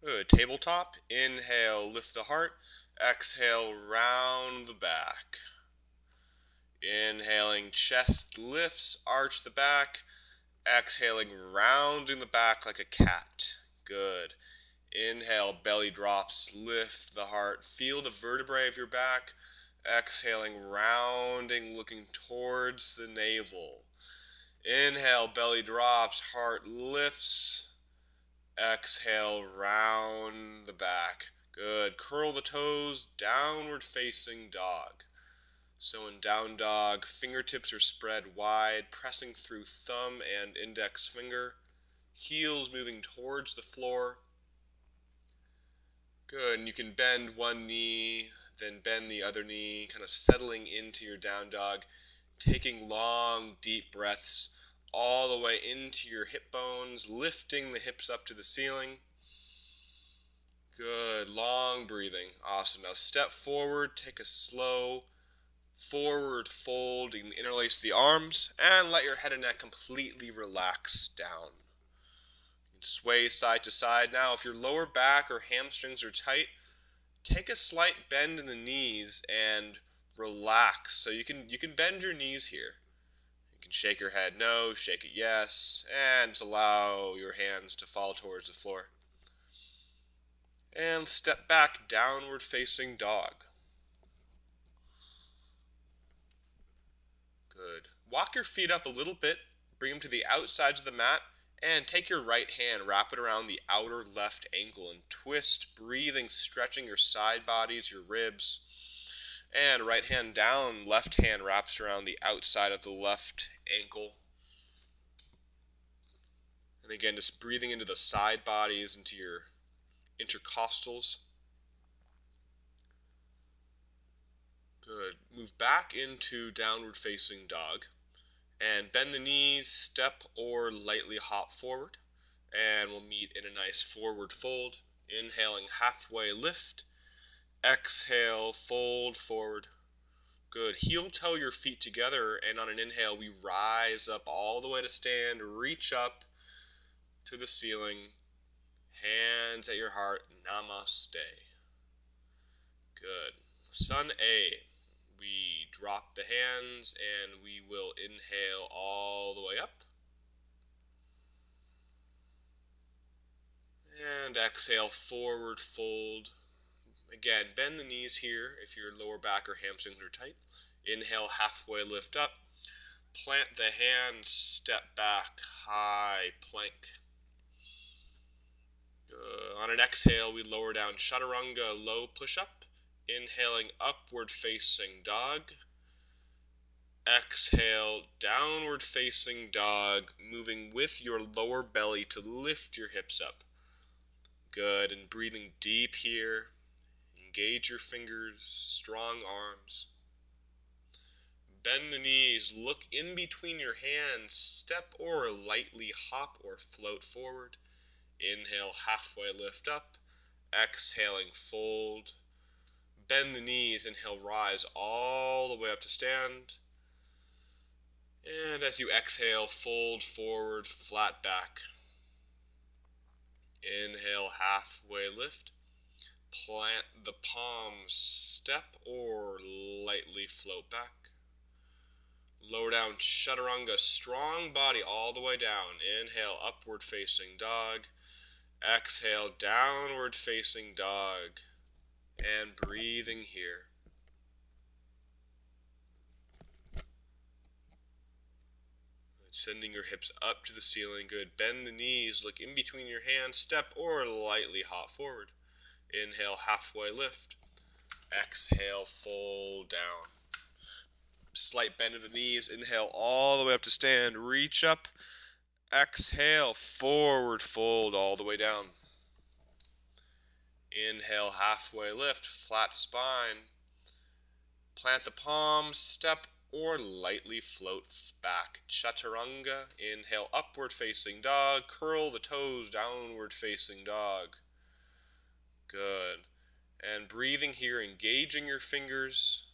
Good. Tabletop. Inhale, lift the heart. Exhale, round the back. Inhaling, chest lifts, arch the back. Exhaling, rounding the back like a cat. Good. Inhale, belly drops, lift the heart. Feel the vertebrae of your back. Exhaling, rounding, looking towards the navel. Inhale, belly drops, heart lifts. Exhale, round the back. Good. Curl the toes, downward facing dog. So in down dog, fingertips are spread wide, pressing through thumb and index finger. Heels moving towards the floor. Good. And you can bend one knee, then bend the other knee, kind of settling into your down dog, taking long, deep breaths all the way into your hip bones, lifting the hips up to the ceiling. Good. Long breathing. Awesome. Now step forward, take a slow forward fold. You can interlace the arms and let your head and neck completely relax down. You can sway side to side. Now, if your lower back or hamstrings are tight, take a slight bend in the knees and relax. So you can bend your knees here. You can shake your head no, shake it yes, and just allow your hands to fall towards the floor. And step back, downward facing dog. Good. Walk your feet up a little bit, bring them to the outsides of the mat, and take your right hand, wrap it around the outer left ankle and twist, breathing, stretching your side bodies, your ribs. And right hand down, left hand wraps around the outside of the left ankle. And again, just breathing into the side bodies, into your intercostals. Good. Move back into downward facing dog. And bend the knees, step or lightly hop forward. And we'll meet in a nice forward fold. Inhaling, halfway lift. Exhale, fold forward. Good. Heel toe your feet together, and on an inhale, we rise up all the way to stand. Reach up to the ceiling. Hands at your heart. Namaste. Good. Sun A. We drop the hands, and we will inhale all the way up. And exhale, forward fold. Again, bend the knees here if your lower back or hamstrings are tight. Inhale, halfway lift up. Plant the hands, step back, high plank. On an exhale, we lower down chaturanga, low push-up. Inhaling, upward facing dog. Exhale, downward facing dog, moving with your lower belly to lift your hips up. Good, and breathing deep here. Engage your fingers, strong arms. Bend the knees, look in between your hands, step or lightly hop or float forward. Inhale, halfway lift up. Exhaling, fold. Bend the knees, inhale, rise all the way up to stand. And as you exhale, fold forward, flat back. Inhale, halfway lift. Plant the palms, step or lightly float back. Lower down chaturanga, strong body all the way down. Inhale, upward facing dog. Exhale, downward facing dog. And breathing here. Sending your hips up to the ceiling. Good. Bend the knees, look in between your hands, step or lightly hop forward. Inhale, halfway lift. Exhale, fold down. Slight bend of the knees. Inhale all the way up to stand. Reach up. Exhale, forward fold all the way down. Inhale, halfway lift, flat spine. Plant the palms, step or lightly float back. Chaturanga. Inhale, upward facing dog. Curl the toes, downward facing dog. Good. And breathing here, engaging your fingers,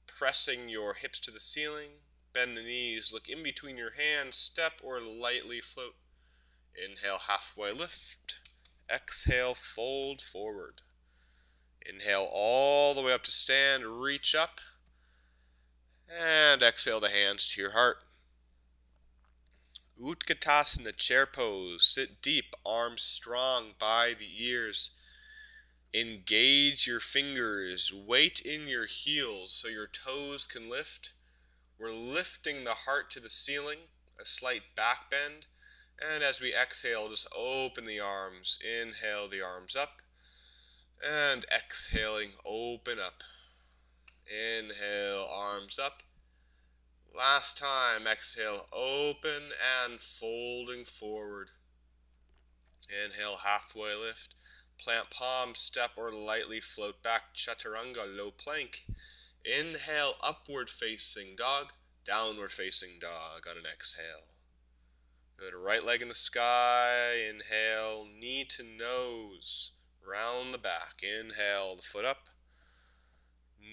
pressing your hips to the ceiling. Bend the knees, look in between your hands, step or lightly float. Inhale, halfway lift. Exhale, fold forward. Inhale all the way up to stand, reach up. And exhale the hands to your heart. Utkatasana, chair pose. Sit deep, arms strong by the ears. Engage your fingers. Weight in your heels so your toes can lift. We're lifting the heart to the ceiling, a slight back bend. And as we exhale, just open the arms. Inhale the arms up. And exhaling, open up. Inhale, arms up. Last time, exhale, open and folding forward. Inhale, halfway lift. Plant palms, step or lightly float back. Chaturanga, low plank. Inhale, upward facing dog. Downward facing dog on an exhale. Good, right leg in the sky. Inhale, knee to nose. Round the back. Inhale, the foot up.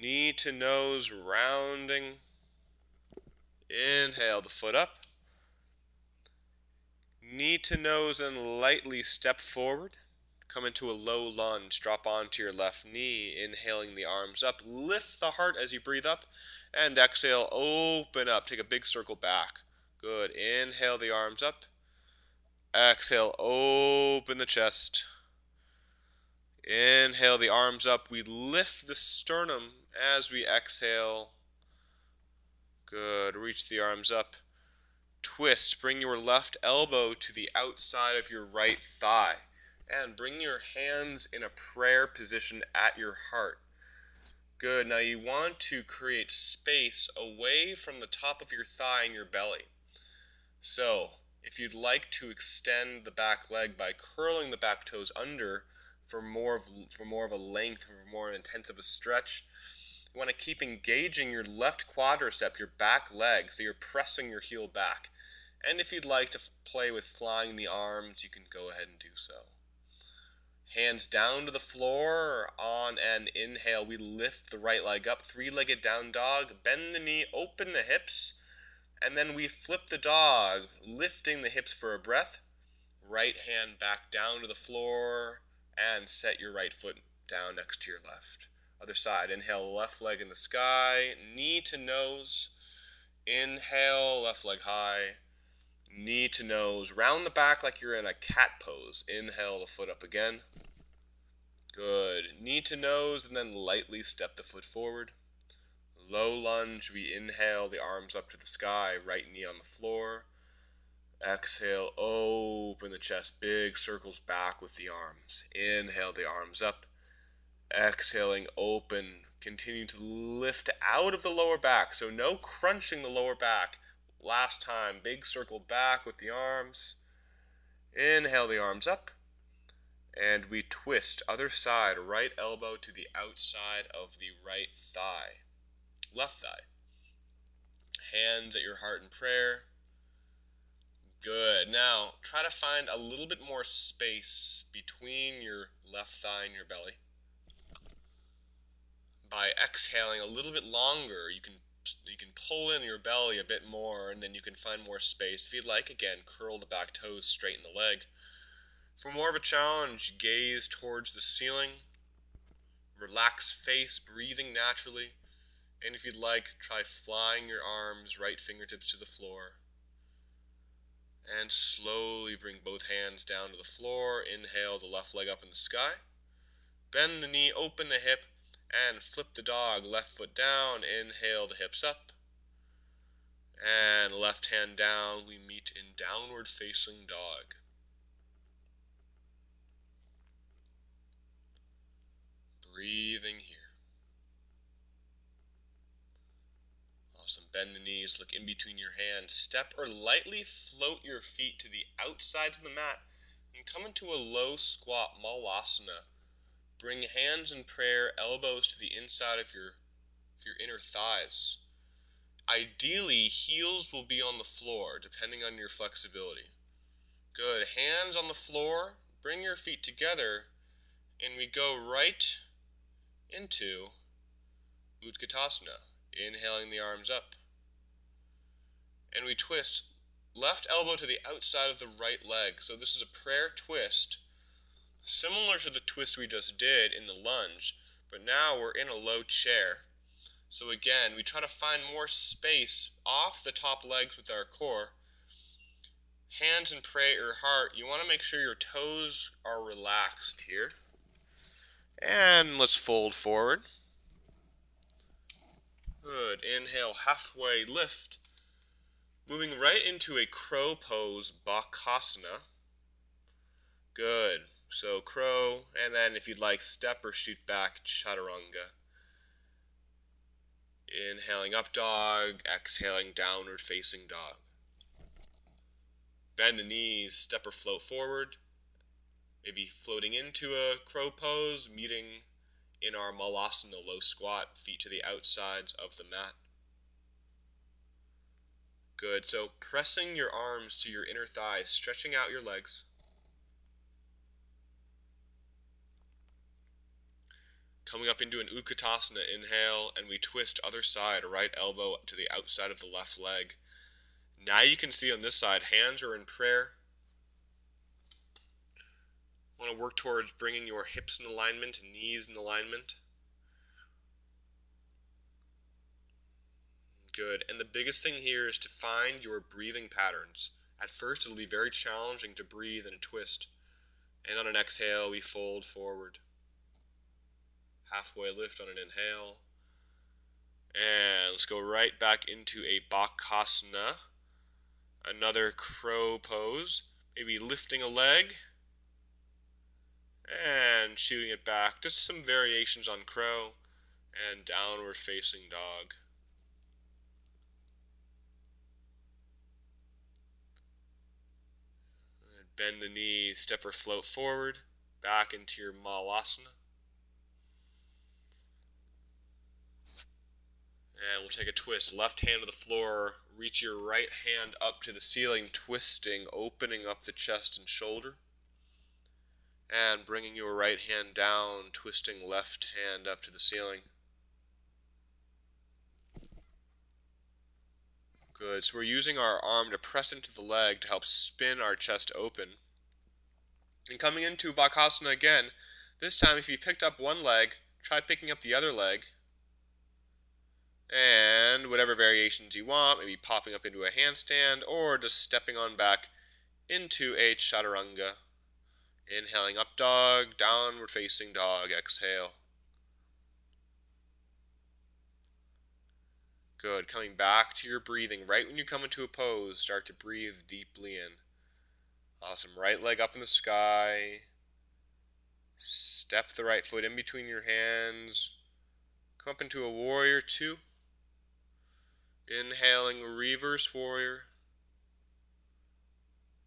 Knee to nose, rounding. Inhale, the foot up. Knee to nose and lightly step forward. Come into a low lunge. Drop onto your left knee. Inhaling the arms up. Lift the heart as you breathe up. And exhale, open up. Take a big circle back. Good. Inhale the arms up. Exhale, open the chest. Inhale the arms up. We lift the sternum as we exhale. Good. Reach the arms up. Twist. Bring your left elbow to the outside of your right thigh. And bring your hands in a prayer position at your heart. Good. Now you want to create space away from the top of your thigh and your belly. So, if you'd like to extend the back leg by curling the back toes under for more of a length, for more intense of a stretch, you want to keep engaging your left quadricep, your back leg, so you're pressing your heel back. And if you'd like to play with flying the arms, you can go ahead and do so. Hands down to the floor. On an inhale, we lift the right leg up, three-legged down dog. Bend the knee, open the hips, and then we flip the dog, lifting the hips for a breath. Right hand back down to the floor, and set your right foot down next to your left. Other side. Inhale, left leg in the sky, knee to nose. Inhale, left leg high, knee to nose. Round the back like you're in a cat pose. Inhale, the foot up again. Good. Knee to nose, and then lightly step the foot forward. Low lunge, we inhale, the arms up to the sky, right knee on the floor. Exhale, open the chest, big circles back with the arms. Inhale, the arms up. Exhaling, open. Continue to lift out of the lower back, so no crunching the lower back. Last time, big circle back with the arms. Inhale the arms up. And we twist, other side, right elbow to the outside of the right thigh. Left thigh. Hands at your heart in prayer. Good. Now, try to find a little bit more space between your left thigh and your belly. By exhaling a little bit longer, you can pull in your belly a bit more, and then you can find more space. If you'd like, again, curl the back toes, straighten the leg. For more of a challenge, gaze towards the ceiling. Relax face, breathing naturally. And if you'd like, try flying your arms, right fingertips to the floor. And slowly bring both hands down to the floor. Inhale the left leg up in the sky. Bend the knee, open the hip, and flip the dog, left foot down. Inhale the hips up. And left hand down, we meet in downward facing dog. Breathing here. Awesome. Bend the knees, look in between your hands. Step or lightly float your feet to the outsides of the mat and come into a low squat Malasana. Bring hands in prayer, elbows to the inside of your inner thighs. Ideally, heels will be on the floor, depending on your flexibility. Good. Hands on the floor. Bring your feet together, and we go right into Bootcut Asana. Inhaling the arms up. And we twist left elbow to the outside of the right leg. So this is a prayer twist. Similar to the twist we just did in the lunge, but now we're in a low chair. So again, we try to find more space off the top legs with our core. Hands in prayer or heart, you want to make sure your toes are relaxed here. And let's fold forward. Good. Inhale, halfway lift. Moving right into a crow pose, Bakasana. Good. So crow, and then if you'd like, step or shoot back, Chaturanga. Inhaling up dog, exhaling downward facing dog. Bend the knees, step or float forward. Maybe floating into a crow pose, meeting in our Malasana low squat, feet to the outsides of the mat. Good, so pressing your arms to your inner thighs, stretching out your legs. Coming up into an Utkatasana, inhale, and we twist other side, right elbow to the outside of the left leg. Now you can see on this side, hands are in prayer. Want to work towards bringing your hips in alignment, knees in alignment. Good, and the biggest thing here is to find your breathing patterns. At first, it'll be very challenging to breathe in a twist. And on an exhale, we fold forward. Halfway lift on an inhale. And let's go right back into a Bakasana. Another crow pose. Maybe lifting a leg. And shooting it back. Just some variations on crow. And downward facing dog. And bend the knees, step or float forward. Back into your Malasana. And we'll take a twist. Left hand to the floor. Reach your right hand up to the ceiling, twisting, opening up the chest and shoulder. And bringing your right hand down, twisting left hand up to the ceiling. Good. So we're using our arm to press into the leg to help spin our chest open. And coming into Bakasana again. This time, if you picked up one leg, try picking up the other leg. And whatever variations you want, maybe popping up into a handstand or just stepping on back into a Chaturanga. Inhaling up dog, downward facing dog, exhale. Good, coming back to your breathing. Right when you come into a pose, start to breathe deeply in. Awesome, right leg up in the sky. Step the right foot in between your hands. Come up into a warrior two. Inhaling reverse warrior.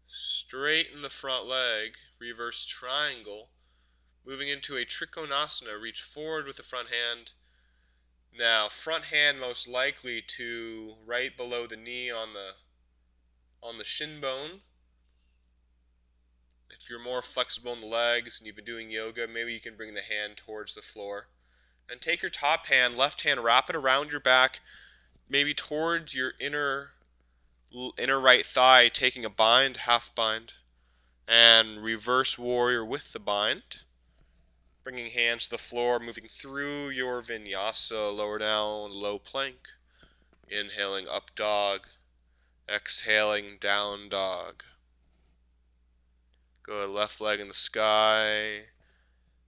Straighten the front leg, reverse triangle. Moving into a Trikonasana, reach forward with the front hand. Now, front hand most likely to right below the knee on the shin bone. If you're more flexible in the legs and you've been doing yoga, maybe you can bring the hand towards the floor. And take your top hand, left hand, wrap it around your back, maybe towards your inner right thigh, taking a bind, half bind, and reverse warrior with the bind. Bringing hands to the floor, moving through your vinyasa, lower down, low plank. Inhaling up dog, exhaling down dog. Good, left leg in the sky.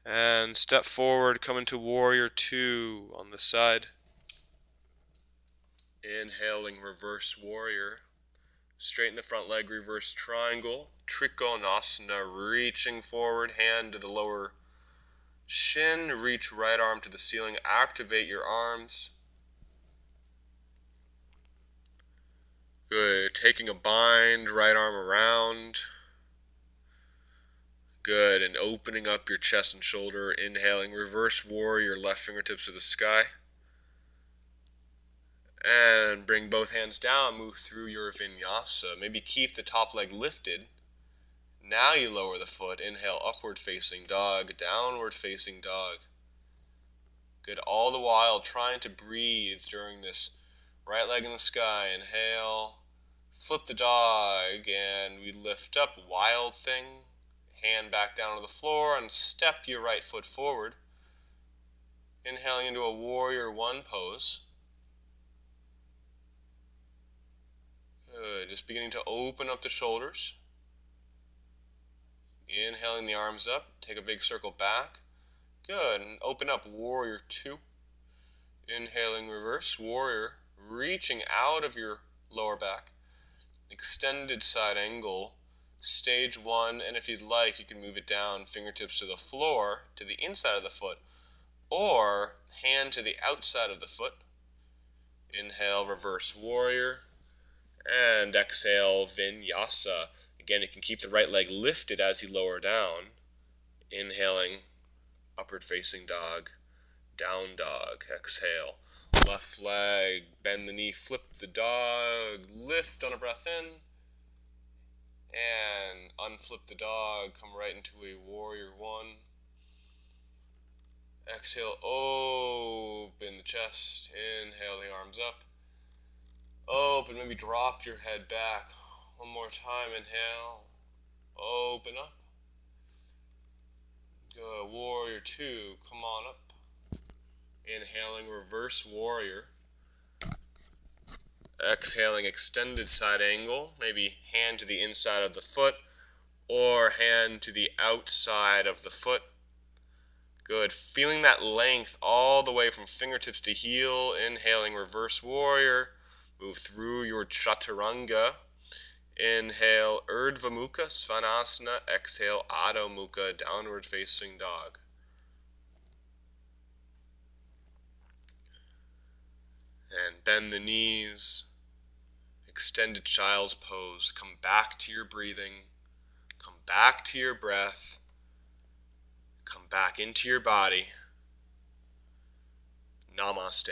And step forward, come into warrior two on the side. Inhaling reverse warrior. Straighten the front leg, reverse triangle. Trikonasana, reaching forward, hand to the lower shin. Reach right arm to the ceiling. Activate your arms. Good. Taking a bind, right arm around. Good. And opening up your chest and shoulder. Inhaling reverse warrior, left fingertips to the sky. And bring both hands down, move through your vinyasa. Maybe keep the top leg lifted. Now you lower the foot. Inhale, upward facing dog, downward facing dog. Good. All the while trying to breathe during this right leg in the sky. Inhale, flip the dog, and we lift up, wild thing. Hand back down to the floor and step your right foot forward. Inhaling into a warrior one pose. Good. Just beginning to open up the shoulders. Inhaling the arms up. Take a big circle back. Good. And open up warrior two. Inhaling reverse warrior. Reaching out of your lower back. Extended side angle. Stage one. And if you'd like, you can move it down. Fingertips to the floor, to the inside of the foot. Or hand to the outside of the foot. Inhale, reverse warrior. And exhale, vinyasa. Again, you can keep the right leg lifted as you lower down. Inhaling, upward facing dog, down dog. Exhale, left leg, bend the knee, flip the dog, lift on a breath in. And unflip the dog, come right into a warrior one. Exhale, open the chest. Inhale the arms up. Open, maybe drop your head back. One more time, inhale. Open up. Good, warrior two, come on up. Inhaling, reverse warrior. Exhaling, extended side angle. Maybe hand to the inside of the foot or hand to the outside of the foot. Good. Feeling that length all the way from fingertips to heel. Inhaling, reverse warrior. Move through your chaturanga. Inhale, Urdhva Mukha, Svanasana. Exhale, Adho Mukha, downward facing dog. And bend the knees. Extended child's pose. Come back to your breathing. Come back to your breath. Come back into your body. Namaste.